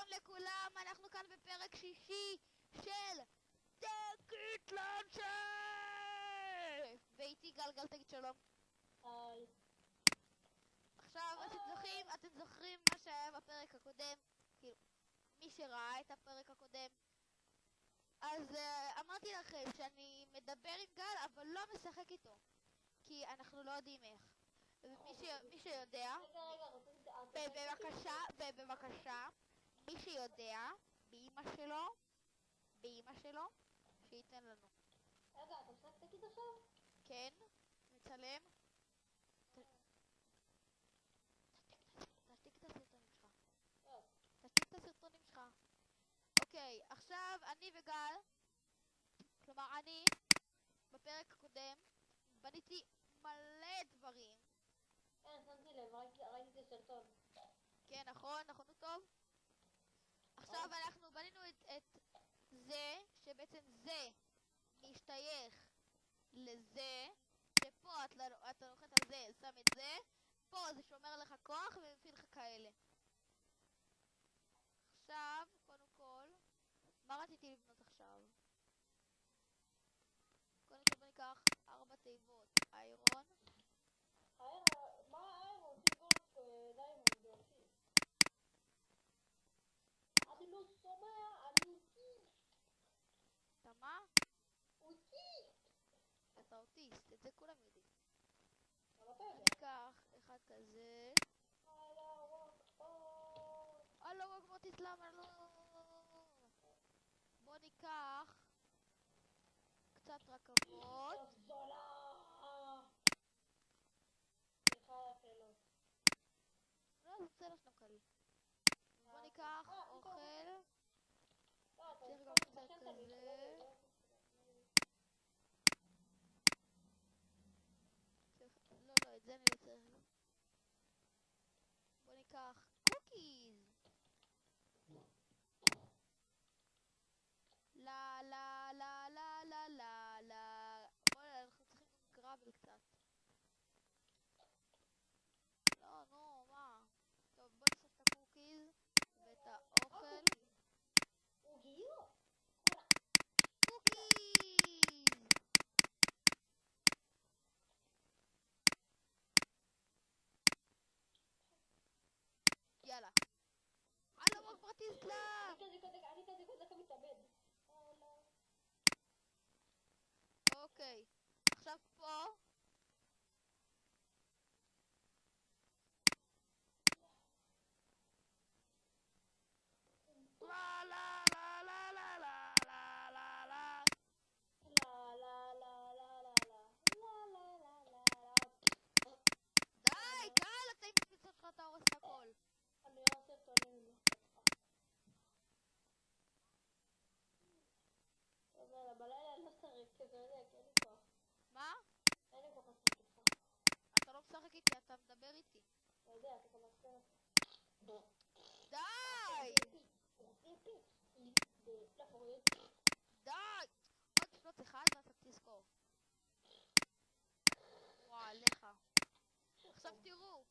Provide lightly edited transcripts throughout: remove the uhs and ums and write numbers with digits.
לכולם, אנחנו כאן בפרק שישי של טקט לנצ'ף! ואיתי גלגל, תגיד שלום. היי. עכשיו אתם זוכרים מה שהיה בפרק הקודם? כאילו, מי שראה את הפרק הקודם, אז אמרתי לכם שאני מדבר עם גל אבל לא משחק איתו, כי אנחנו לא יודעים איך. מי שיודע, בבקשה, מי שיודע, באמא שלו, שייתן לנו. רגע, אתה משחק תגיד עכשיו? כן, מצלם. תשתיק את הסרטונים שלך. תשתיק את הסרטונים שלך. אוקיי, עכשיו אני וגל, כלומר אני, בפרק הקודם, בניתי מלא דברים. כן, שמתי לב, ראיתי את הסרטון. כן, נכון הוא טוב. עכשיו אנחנו בנינו את זה, שבעצם זה משתייך לזה, שפה אתה לוחץ על זה, שם את זה, פה זה שומר לך כוח ומפעיל לך כאלה. עכשיו, קודם כל, מה רציתי לבנות עכשיו? קודם כל בוא ניקח 4 תיבות, איירון. מה האיירון? תיבות דיימונד אותי. אני לא שומע, אני אותי. אתה מה? אותי. אתה אוטיסט, את זה כולם יודעים. אבל אתה בוא יודע. ניקח אחד כזה. אללה אכבר תסלם, בוא ניקח קצת רכבות. זולה. סליחה על השאלות. לא, זה בסדר שאתה מקליל. בוא ניקח אוכל. צריך גם קצת כזה. לא, את זה אני לא צריך. בוא ניקח קוקיז. לה לה לה לה לה לה לה. בוא, אנחנו צריכים גרבל קצת. לא, נו, מה? טוב, בוא נאסוף את הקוקיז ואת האוכל. קוקיז! יאללה. אללה אכבר תסלם! אני כזה דקה מתאבד. אוקיי. עכשיו פה. לה לה לה לה לה לה לה לה. די, גל, אתה עם הקפיצות שלך אתה הורס את הכל. אני לא עושה סרטונים עם אותך. בלילה אני לא שחק, כי אתה יודע, כי אין לי כוח. מה? אין לי כוח לשחק איתך. אתה לא משחק איתי, אתה מדבר איתי. אתה יודע, אתה גם מעצבן אותי. די! די! עוד שנות אחד ואתה תזכור. וואו, עליך. עכשיו תראו,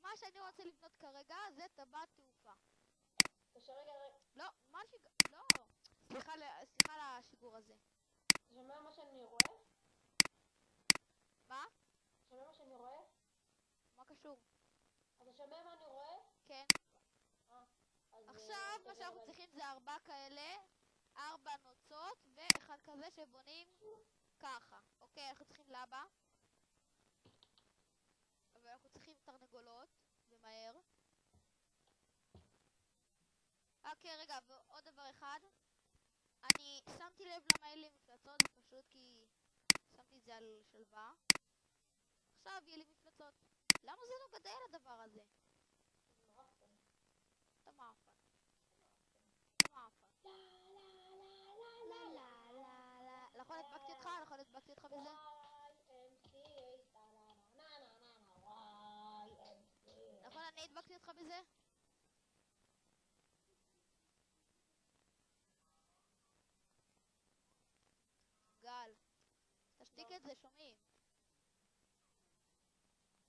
מה שאני רוצה לבנות כרגע זה טבעת תעופה. לא, מה לא. סליחה על השיגור הזה. אתה שומע מה שאני רואה? מה? אתה שומע מה שאני רואה? מה קשור? אתה שומע מה אני רואה? כן. אז עכשיו מה שאנחנו צריכים זה 4 כאלה, 4 נוצות ואחד כזה שבונים ככה. אוקיי, אנחנו צריכים לבה. ואנחנו צריכים תרנגולות, ומהר. אוקיי, רגע, ועוד דבר אחד. אני שמתי לב למה אין לי מפלצות, זה פשוט כי שמתי את זה על שלווה. עכשיו יהיה לי מפלצות. למה זה לא גדל הדבר הזה? אתה מאפן. אתה מאפן. נכון הדבקתי אותך? נכון הדבקתי אותך בזה? נכון אני הדבקתי אותך בזה? גל, תשתיק את זה, שומעים?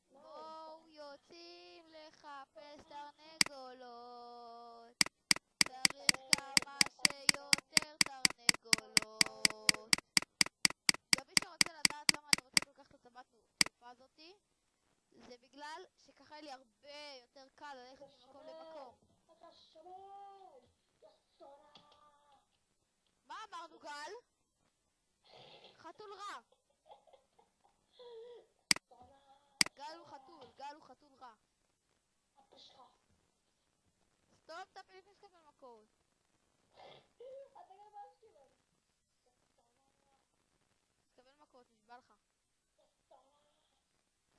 בואו יוצאים לחפש תרנגולות, חתול רע. גל הוא חתול רע. אבא שלך. סתום את הפה לפני שתקבל מכות. אתה גם באשקלון. תקבל מכות, נשבע לך.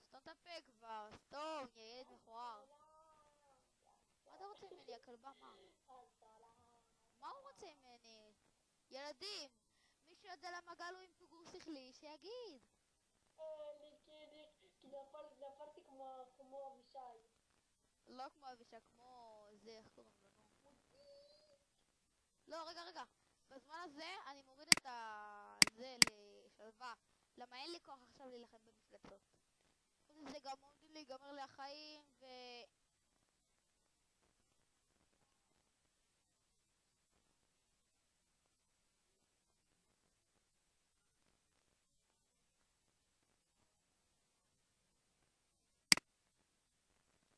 סתום את הפה כבר, סתום, יא ילד מכוער. מה אתה רוצה ממני, הכלבה? מה הוא רוצה ממני? ילדים, מי שיודע למה גל הוא עם פיגור שכלי, שיגיד. כי נפלתי כמו אבישי. לא כמו אבישי, כמו זה, איך קוראים לו, נו. לא, רגע. בזמן הזה אני מוריד את זה לשלווה. למה אין לי כוח עכשיו להילחם במפלצות. חוץ מזה גם עומדים להיגמר לי החיים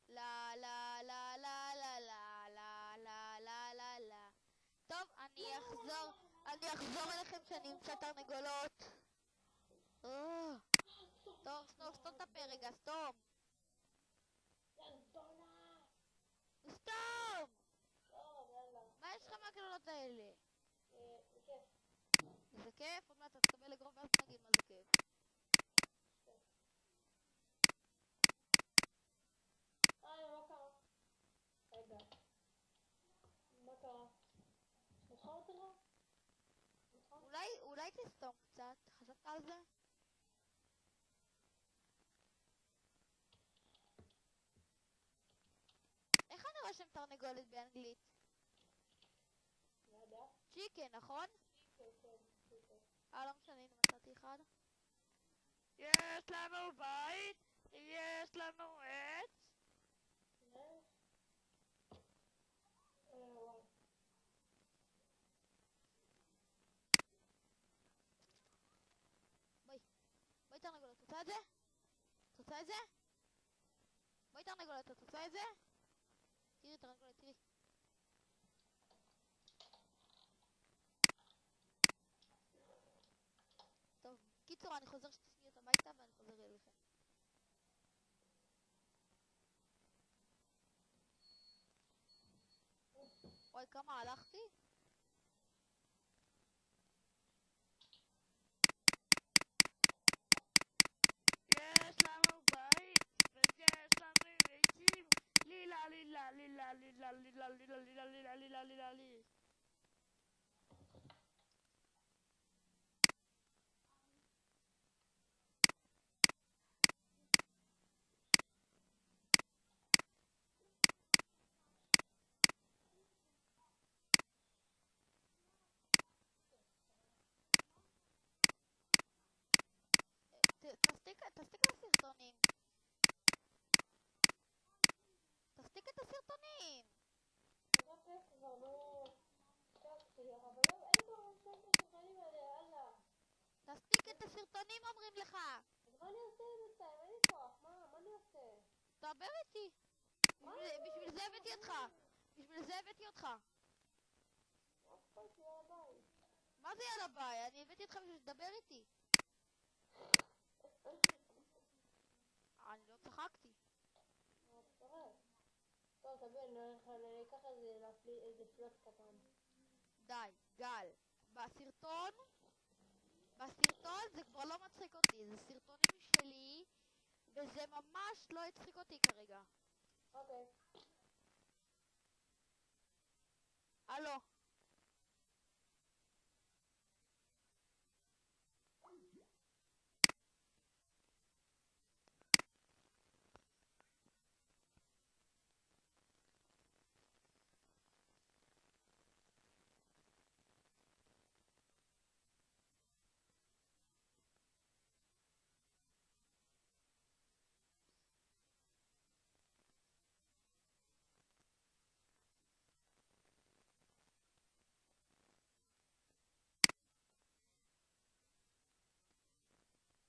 לה לה לה לה לה לה לה לה לה לה לה. טוב, אני אחזור אליכם כשאני אמצא תרנגולות. טוב, סתום את הפה רגע, סתום. סתום! מה יש לך מהקללות האלה? בכיף. זה כיף? עוד מעט אתה תקבל לגרום ואז תגיד מה זה כיף. מה קרה? רגע. מה קרה? נוחה אותך? אולי תסתום קצת, חשבת על זה? איך אני רושם תרנגולת באנגלית? לא יודע. צ'יקן, נכון? כן. לא משנה, הנה מצאתי אחד. יש לנו בית, יש לנו עץ. וואי. בואי תרנגולת, רוצה את זה? את רוצה את זה? בואי תרנגולת, את רוצה את זה? תראי תרנגולת, תראי. טוב, קיצור, אני חוזר שתי שניות הביתה ואני חוזר אליכם. אוי, כמה הלכתי? יש לנו בית, ויש לנו עצים. לילה לילה לילה לילה לילה לילה לילה לילה לילה לילה לילה. תפסיק את הסרטונים. תפסיק את הסרטונים. כבר לא... אבל לא, אין כבר משהו שחיילים האלה, יאללה. תפסיק את הסרטונים אומרים לך. אז מה אני עושה בינתיים? אין לי כוח, מה אני עושה? דבר איתי. בשביל זה הבאתי אותך. מה אכפת לי על הבית? מה זה יאללה ביי? אני הבאתי אותך בשביל שתדבר איתי. אני לא צחקתי. טוב, תבין, אני אקח איזה פלוט קטן. די, גל. בסרטון זה כבר לא מצחיק אותי. זה סרטונים שלי, וזה ממש לא הצחיק אותי כרגע. אוקיי. הלו.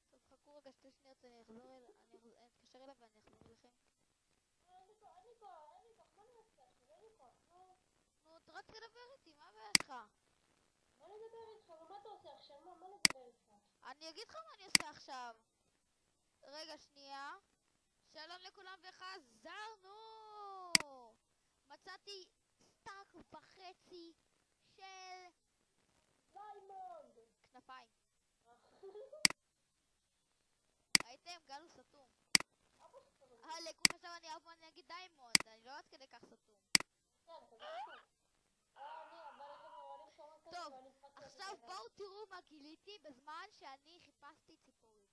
טוב, חכו רגע שתי שניות, אני אתקשר אליו ואני אחזור אליכם. אין לי כוח, מה אני עושה עכשיו? אין לי כוח, נו. נו, רציתי לדבר איתי, מה הבעיה שלך? מה לדבר איתך? ומה אתה עושה עכשיו? מה לדבר איתך? אני אגיד לך מה אני עושה עכשיו. רגע, שנייה. שלום לכולם וחזרנו! מצאתי סטאק וחצי של דיימונד! כנפיים. ראיתם? גל הוא סתום. אבא שלך לא מבין. הלק, הוא חשב אני אף פעם אני אגיד דיימונד. אני לא עד כדי כך סתום. כן, אתה לא מבין. אני, אבל לכם אוהלים שומע כזה טוב, ואני התחלתי עכשיו לעשות בואו תראו מה גיליתי בזמן שאני חיפשתי ציפורים.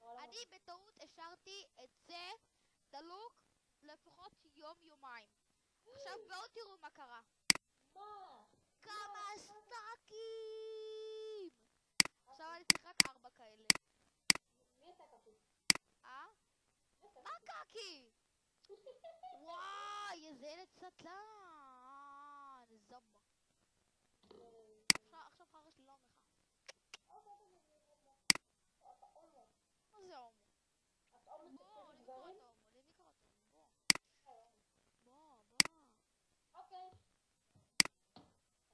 אני בטעות השארתי את זה דלוק לפחות יום-יומיים. עכשיו בואו תראו מה קרה. מה? כמה מה? סטאקים! עכשיו אני צריך רק 4 כאלה. מי אתה כפי? אה? מי אתה מה קקי? וואי, איזה ילד סטלן! זובה. עכשיו חרש לי לא אומר לך. אתה עומר. מה זה הומו? אתה עומר בוא, תקשיב למי גברים? קראת הומו? למי קראת הומו? בוא. אוקיי.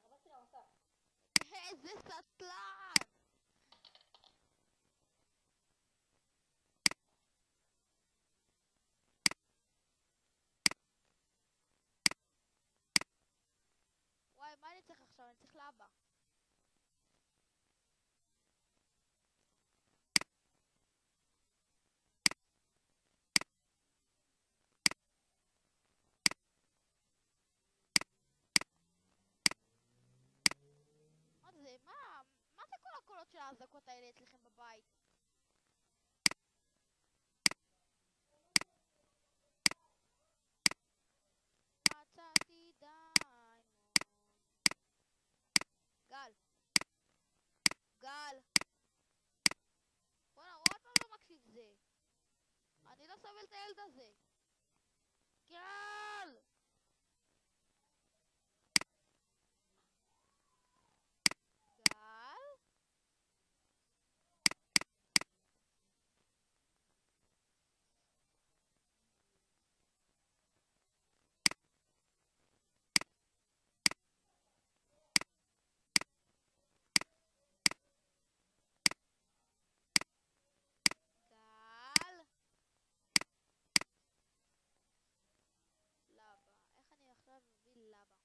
הרבצתי למסך. איזה סטלן! וואי, מה אני צריך עכשיו? אני צריך לאבא. מה זה? מה זה כל הקולות של האזעקות האלה אצלכם בבית? מצאתי דיימונד. גל. גל. בוא'נה, הוא עוד פעם לא מקשיב זה. אני לא סובל את הילד הזה. גל! גל? גל? לבה. איך אני עכשיו מביא לבה?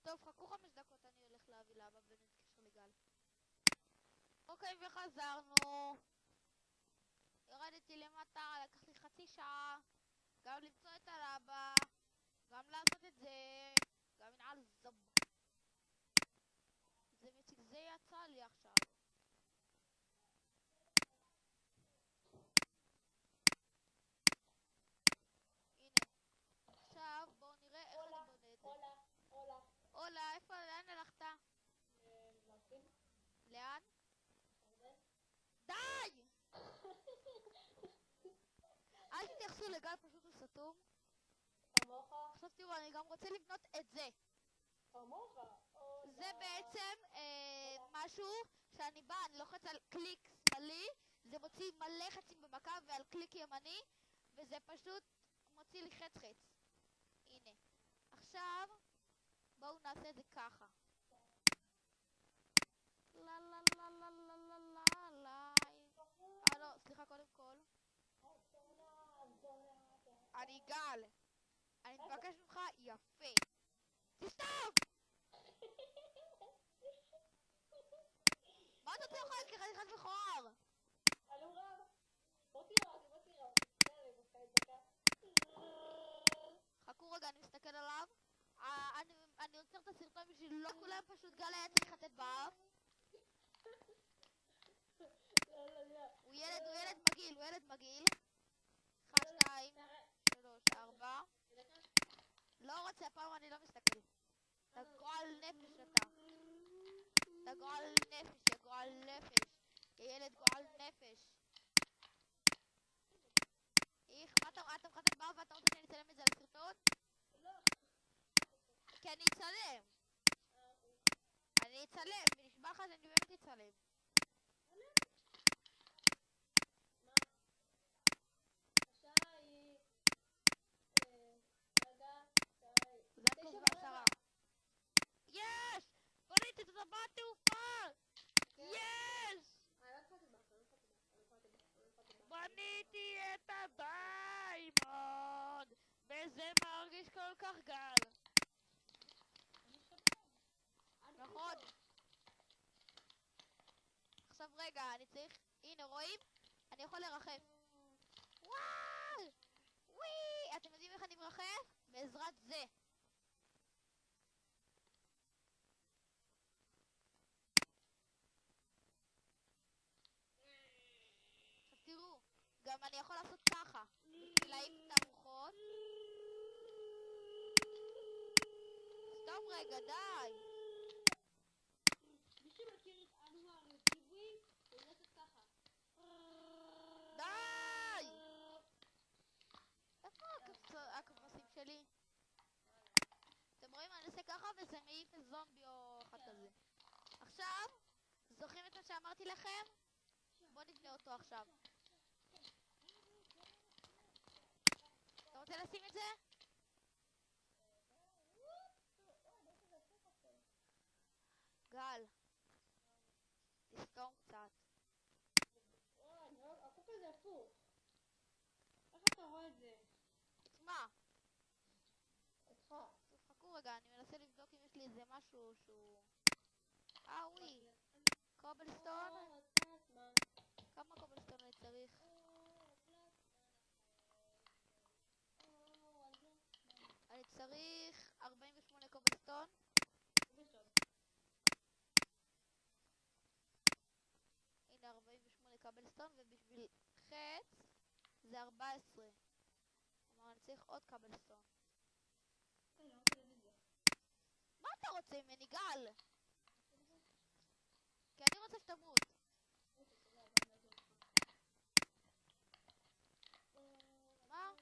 טוב, חכו 5 דקות, אני הולך להביא לבה ונתקשר לגל. אוקיי, וחזרנו. ירדתי למטה, לקח לי חצי שעה. גם למצוא את הלבה, גם לעשות את זה, גם מנעל זוב. זה מציג, זה יצא לי עכשיו. הנה. עכשיו בואו נראה איך אני בונה את זה. אולה, איפה, לאן הלכת? להפגין? לאן? ירדן? די! אל תתייחסו לגל, פשוט הוא סתום. כמוך? עכשיו תראו, אני גם רוצה לבנות את זה. כמוך? זה בעצם משהו שאני באה, אני לוחץ על קליק שמאלי, זה מוציא מלא חצים במכה, ועל קליק ימני, וזה פשוט מוציא לי חץ חץ. הנה. עכשיו, בואו נעשה את זה ככה. לה לה לה לה לה לה לה לה. לא, סליחה, קודם כל. אני גל. אני מבקש ממך יפה. תסתום! מה אתה רוצה לאכול כחתיכת מכוער? הלו רב? בוא תראה אותי, בוא תראה אותי. תראה לי, דקה. חכו רגע, אני מסתכל עליו. אני עוצר את הסרטון בשביל לא כולם, פשוט גל היה צריך לתת באף. הוא ילד מגעיל. 1, 2, 3, 4. לא רוצה, פעם אני לא מסתכל. אתה גועל נפש אתה. אתה גועל נפש, יא גועל נפש. יא ילד גועל נפש. איך, מה אתה מחטט באף ואתה רוצה שאני אצלם את זה לסרטון? לא. כי אני אצלם. אני אצלם, ונשבע לך שאני באמת אצלם. מה? השעה היא... רגע, השעה היא... זה 9:30. עשיתי את הדיימונד! וזה מרגיש כל כך גל. אני שפן. אני נכון. פיתו. עכשיו רגע, אני צריך... הנה, רואים? אני יכול לרחף. וואו! וואי! אתם יודעים איך אני מרחף? בעזרת זה. עכשיו תראו, גם אני יכול לעשות ככה. בשביל להעיף את הרוחות. סתום רגע, די! מי שמכיר את אנואר קיווי, הוא יעשה ככה. די! איפה הכבשים שלי? אתם רואים? אני עושה ככה וזה מעיף זומבי או אחד כזה. עכשיו, זוכרים את מה שאמרתי לכם? בואו נבנה אותו עכשיו. אתה רוצה לשים את זה? גל, תסתום קצת. החוק הזה הפוך. איך אתה רואה את זה? תשמע, אותך. טוב, חכו רגע, אני מנסה לבדוק אם יש לי איזה משהו שהוא... וואי, קובלסטון? כמה קובלסטון אני צריך? אני צריך 48 קובלסטון. הנה 48 קובלסטון, ובשביל חץ זה 14. כלומר אני צריך עוד קובלסטון. מה אתה רוצה ממני, גל? כי אני רוצה שתמות. מה?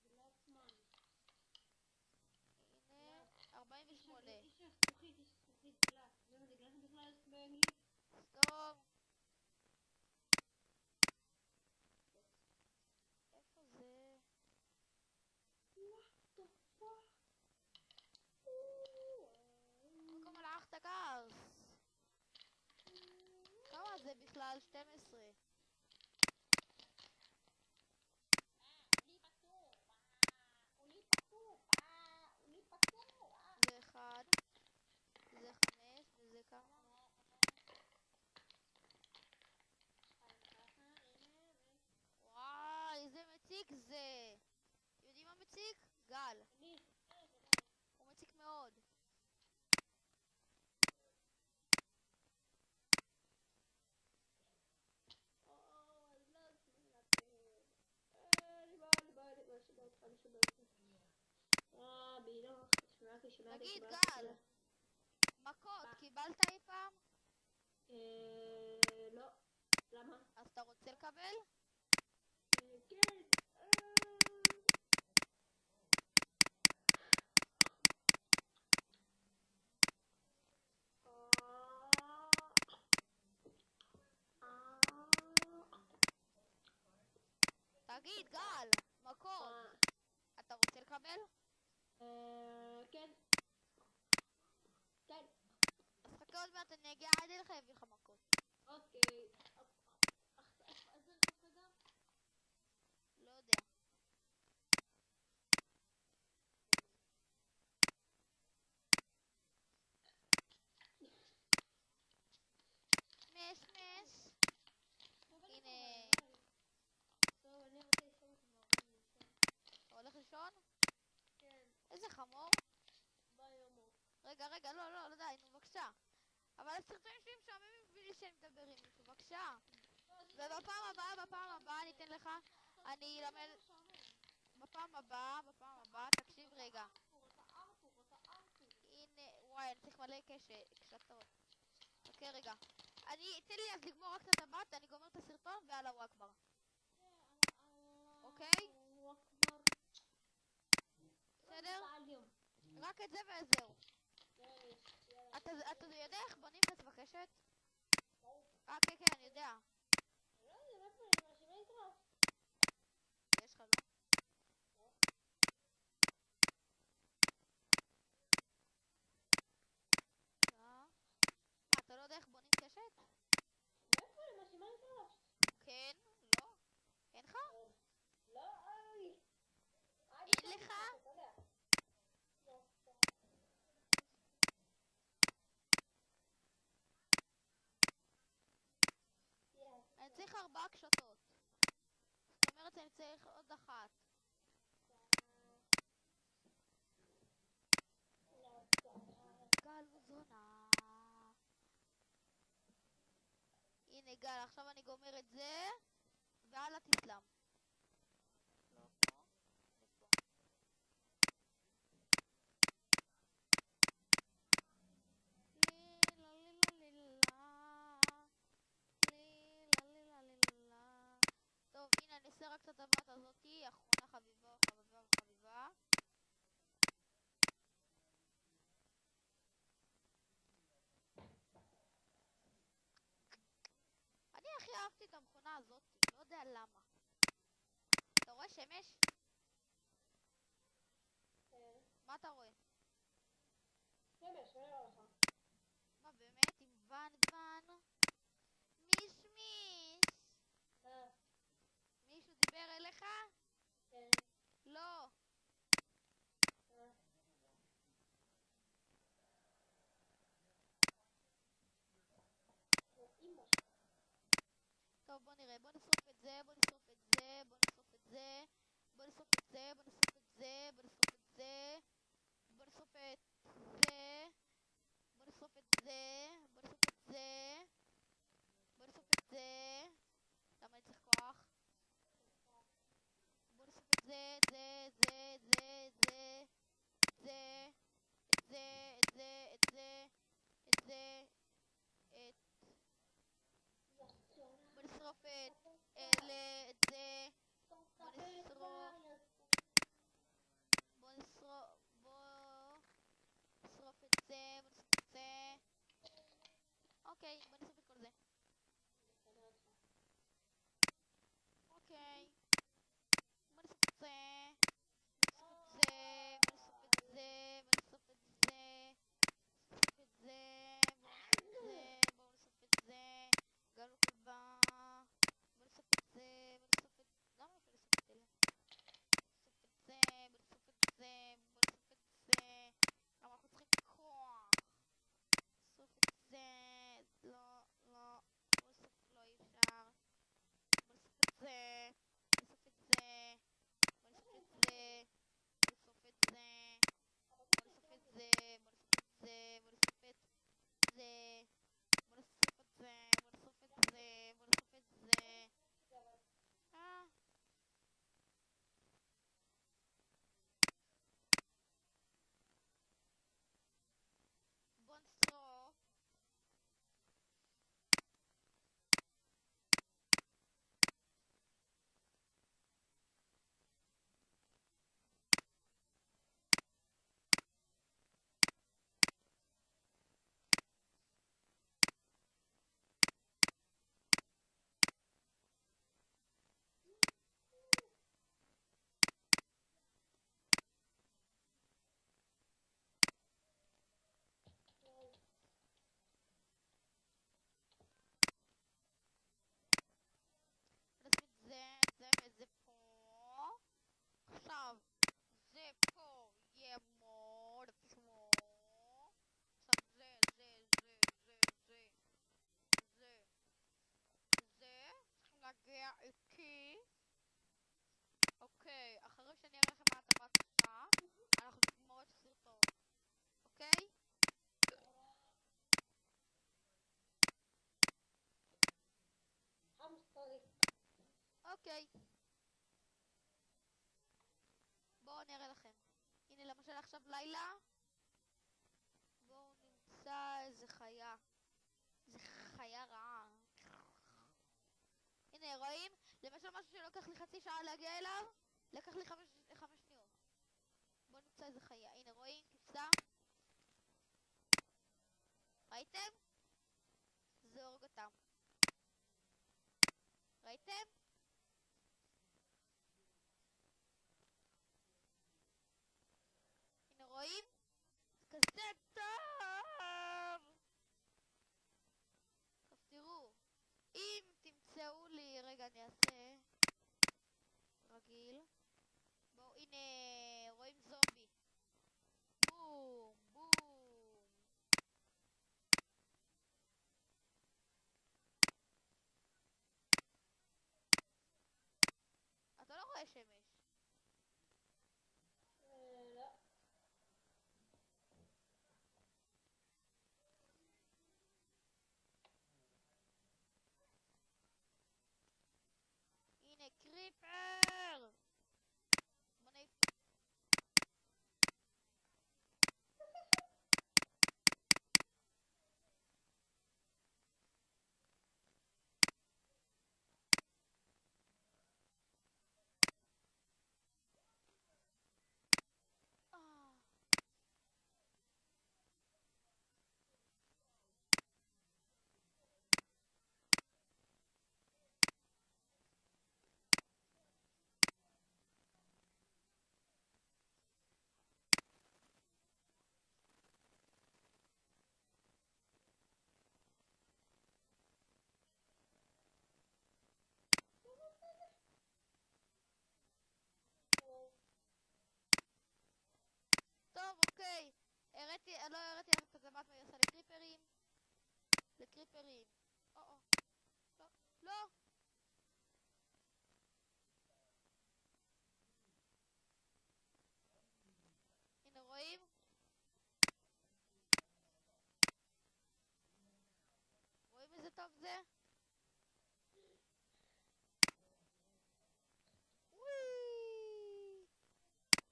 הנה 48. איש הזכוכית גלס. זה מה זה גלס בכלל באנגלית? סתום. איפה זה? מקום הלך את הגרס. כמה זה בכלל? 12. זה 1, זה 5, וזה כמה? וואי, איזה מציק זה. אתם יודעים מה מציק? גל. הוא מציק מאוד. תגיד, גל, מכות, קיבלת אי פעם? לא. למה? אז אתה רוצה לקבל? כן. תגיד, גל, מכות. אתה רוצה לקבל? כן. כן. אז חכה עוד מעט, אני אגיע עד אליך, אביא לך מכות. אוקיי. אז זה הפסקה? לא יודע. מש מש. הנה. טוב, אני רוצה לשאול כבר. אתה הולך לישון? כן. איזה חמור. ביי יומו. רגע, לא די, נו בבקשה. אבל הסרטונים שלי משעממים בלי שאני מדבר עם מישהו, בבקשה. ובפעם הבאה אני אתן לך, אני אלמד... בפעם הבאה, תקשיב רגע. הנה, וואי, אני צריך מלא קשתות. חכה רגע. תן לי אז לגמור רק את הטבעת, אני גומר את הסרטון ואללה אכבר. אוקיי? בסדר? רק את זה וזהו. אתה יודע איך בונים חץ וקשת? כן, אני יודע. יש לך, לא? מה, אתה לא יודע איך בונים קשת? כן. לך? אני צריך 4 קשתות. זאת אומרת אני צריך עוד אחת. גל וזונה. הנה גל, עכשיו אני גומר את זה, והלאה תסלם. לא פה, ופה. לילה לילה לילה לילה לילה לילה. טוב, הנה אני אעשה רק את הטבעת הזאתי, אחרונה חביבה חביבה וחביבה. אני הכי אהבתי את המכונה הזאתי, לא יודע למה. אתה רואה שמש? מה אתה רואה? שמש, לא נראה לך. מה באמת? עם ון ון? מיש מיש! מישהו דיבר אליך? כן. לא. טוב בוא נראה, בוא נשרוף את זה, בוא נשרוף את זה, בוא נשרוף את זה, בוא נשרוף את זה, בוא נשרוף את זה, בוא נשרוף את זה, בוא נשרוף את זה, בוא נשרוף את זה, בוא נשרוף את זה, בוא נשרוף את זה. למה אני צריך כוח? בוא נשרוף את זה, את זה, את זה, את זה, את זה, את זה, את זה, את זה, את זה, את זה, את... בוא נשרוף את אלה, את זה, בוא נשרוף, בוא נשרוף, בוא נשרוף את זה, בוא נשרוף את זה. אוקיי, בוא נשרוף את כל זה. אוקיי, בוא נשרוף את זה, בוא נשרוף את זה, בוא נשרוף את זה, בוא נשרוף את זה, נשרוף את זה, בוא נשרוף את זה, בוא נשרוף את זה, גלו כלבה, בוא נשרוף את זה, בוא נשרוף את... למה אני יכול לשרוף את אלה? נשרוף את זה, בוא נשרוף את זה, בוא נשרוף את זה, למה אנחנו צריכים כוח? נשרוף את זה, לא, לא, בוא נשרוף, לא אי אפשר, בוא נשרוף את זה, בוא נשרוף את זה, בוא נשרוף את זה, בוא נשרוף את זה, בוא נשרוף את זה, בוא נשרוף את זה, בוא נשרוף את זה, בוא נשרוף את זה, בוא נשרוף את זה, בוא נשרוף את זה. אה, בוא נשרוף. נשים את זה, את זה ואת זה פה. עכשיו, זה פה יהיה מוד עצמו. עכשיו זה, זה, זה, זה, זה, זה, זה. צריכים להגיע איתי. אוקיי, אחרי שאני אראה לכם מה הטבעת עושה, אנחנו נגמור את הסרטון. אוקיי? אוקיי. בואו אני אראה לכם. הנה למשל עכשיו לילה. בואו נמצא איזה חיה. איזה חיה רעה. הנה רואים? למשל משהו שלוקח לי חצי שעה להגיע אליו, לקח לי 5 שניות. בואו נמצא איזה חיה. הנה רואים? כבשה. ראיתם? זה הורג אותם. ראיתם? הנה רואים? כזה טוב! טוב תראו, אם תמצאו לי, רגע אני אעשה רגיל. בואו הנה יש שמש. לא. הנה קריפר! בוא נעיף. טוב, אוקיי. לא הראיתי לך את הזמת מה היא עושה לקריפרים. לקריפרים. או. לא. לא! הנה רואים? רואים איזה טוב זה? וואי!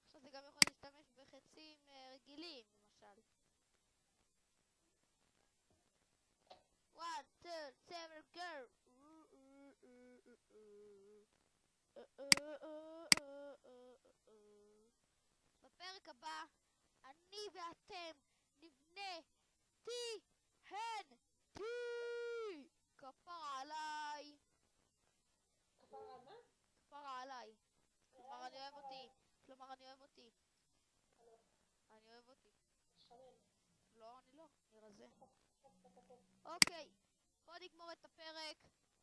עכשיו זה גם יכול להשתמש בחצים רגילים, למשל. 1, 2, 7, go! בפרק הבא, אני ואתם נבנה TNT! כפרה עליי! כפרה על מה? כפרה עליי. כלומר אני אוהב אותי. לא. אני אוהב אותי. שמן. לא, אני לא. אני רזה. כפרה. אוקיי, בוא נגמור את הפרק.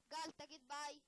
גל, תגיד ביי.